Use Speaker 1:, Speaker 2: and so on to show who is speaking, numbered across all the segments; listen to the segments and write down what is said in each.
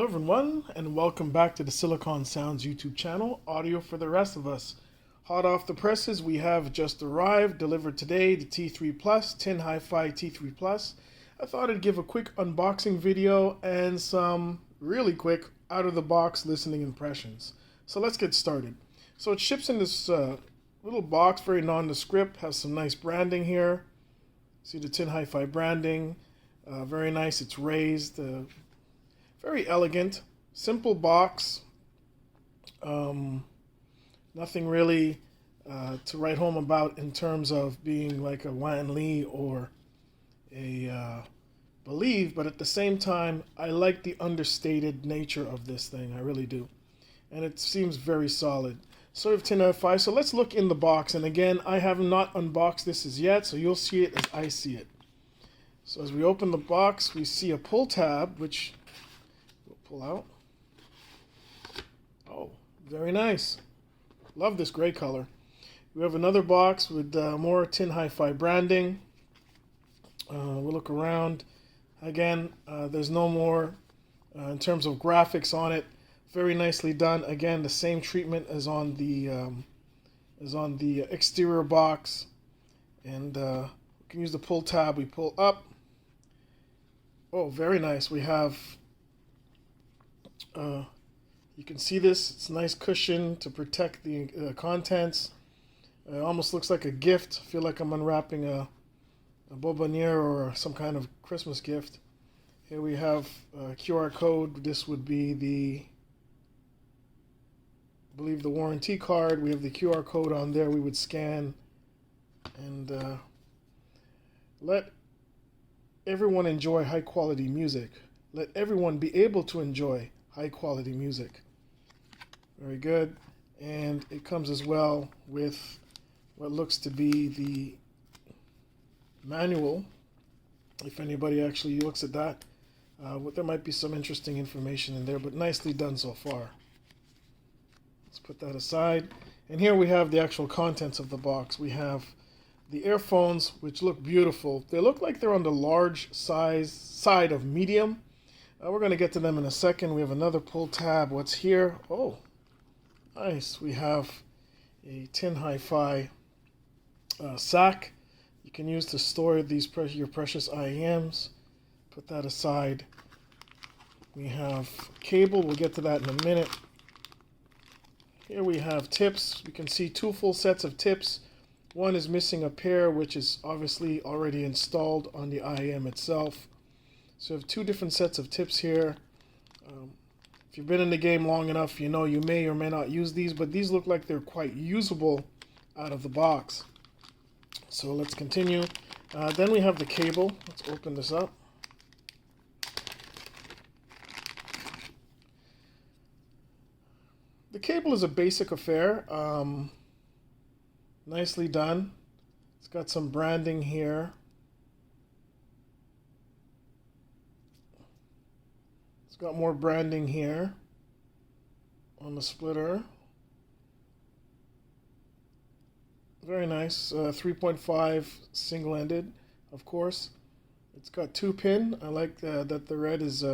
Speaker 1: Hello everyone, and welcome back to the Silicon Sounds YouTube channel, audio for the rest of us. Hot off the presses, we have just arrived, delivered today, the T3 Plus, HiFi T3 Plus. I thought I'd give a quick unboxing video and some really quick out-of-the-box listening impressions. So let's get started. So it ships in this little box, very nondescript, has some nice branding here. See the HiFi branding, very nice, it's raised. Very elegant, simple box. Nothing really to write home about in terms of being like a Wan Lee or a Believe, but at the same time, I like the understated nature of this thing. I really do. And it seems very solid. Sort of tin HiFi. So let's look in the box. And again, I have not unboxed this as yet, so you'll see it as I see it. So as we open the box, we see a pull tab, which pull out. Oh, very nice. Love this gray color. We have another box with more tin HiFi branding. We'll look around. Again, there's no more in terms of graphics on it. Very nicely done. Again, the same treatment as on the exterior box. And we can use the pull tab. We pull up. Oh, very nice. We have you can see this. It's a nice cushion to protect the contents. It almost looks like a gift. I feel like I'm unwrapping a bonbonniere or some kind of Christmas gift. Here we have a QR code. This would be I believe the warranty card. We have the QR code on there. We would scan and let everyone enjoy high quality music. Let everyone be able to enjoy high quality music. Very good. And it comes as well with what looks to be the manual. If anybody actually looks at that, there might be some interesting information in there, but nicely done so far. Let's put that aside. And here we have the actual contents of the box. We have the earphones, which look beautiful. They look like they're on the large side of medium. We're going to get to them in a second. We have another pull tab. What's here? Oh, nice. We have a tin HiFi sack you can use to store your precious IEMs. Put that aside. We have cable. We'll get to that in a minute. Here we have tips. You can see two full sets of tips. One is missing a pair, which is obviously already installed on the IEM itself. So we have two different sets of tips here. If you've been in the game long enough, you know you may or may not use these, but these look like they're quite usable out of the box. So let's continue. Then we have the cable. Let's open this up. The cable is a basic affair. Nicely done. It's got some branding here. It's got more branding here on the splitter. Very nice. 3.5 single-ended, of course. It's got 2-pin. I like that the red is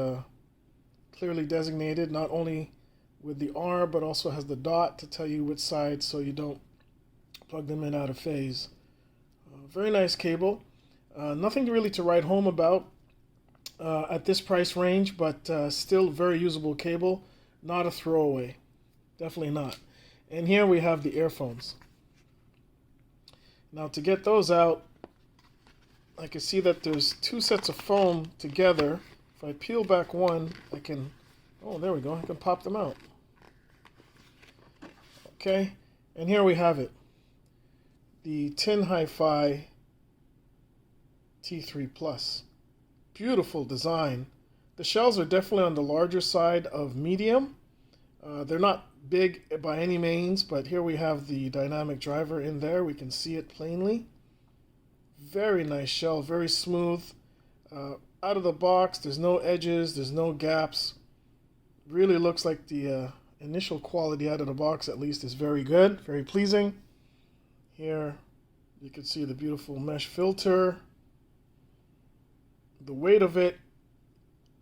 Speaker 1: clearly designated, not only with the R, but also has the dot to tell you which side so you don't plug them in out of phase. Very nice cable. Nothing really to write home about at this price range, but still very usable cable. Not a throwaway. Definitely not. And here we have the earphones. Now to get those out, I can see that there's two sets of foam together. If I peel back one, I can, oh, there we go, I can pop them out. Okay, and here we have it. The tin HiFi T3 Plus. Beautiful design. The shells are definitely on the larger side of medium. They're not big by any means, but here we have the dynamic driver in there. We can see it plainly. Very nice shell, very smooth. Out of the box, there's no edges, there's no gaps. Really looks like the initial quality out of the box, at least, is very good, very pleasing. Here you can see the beautiful mesh filter. The weight of it,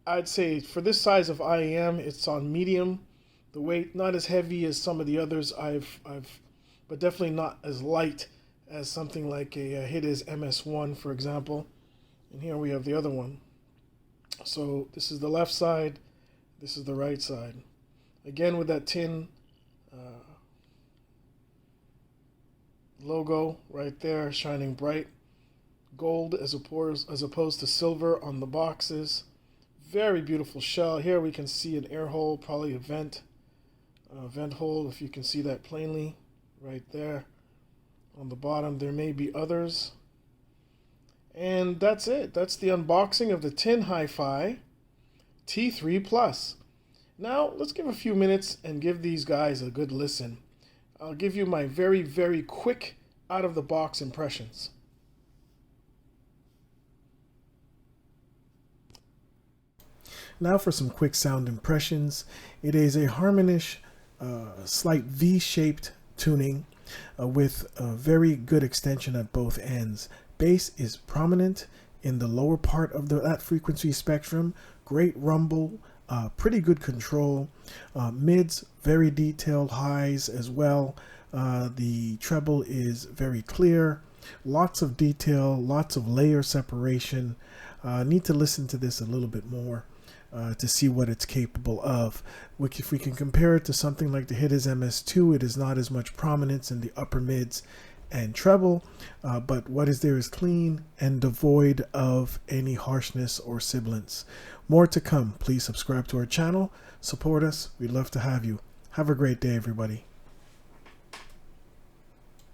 Speaker 1: I'd say for this size of IEM, it's on medium. The weight not as heavy as some of the others but definitely not as light as something like a HiFi MS1, for example. And here we have the other one. So this is the left side, this is the right side. Again with that tin logo right there, shining bright. Gold as opposed to silver on the boxes. Very beautiful shell. Here we can see an air hole, probably a vent hole, if you can see that plainly right there. On the bottom there may be others. And that's it. That's the unboxing of the tin HiFi T3 Plus. Now let's give a few minutes and give these guys a good listen. I'll give you my very, very quick out of the box impressions. Now for some quick sound impressions. It is a Harmonish slight V-shaped tuning with a very good extension at both ends. Bass is prominent in the lower part of that frequency spectrum. Great rumble, pretty good control. Mids, very detailed. Highs as well. The treble is very clear. Lots of detail, lots of layer separation. Need to listen to this a little bit more to see what it's capable of. If we can compare it to something like the HiFi MS2, it is not as much prominence in the upper mids and treble, but what is there is clean and devoid of any harshness or sibilance. More to come. Please subscribe to our channel, support us. We'd love to have you. Have a great day, everybody.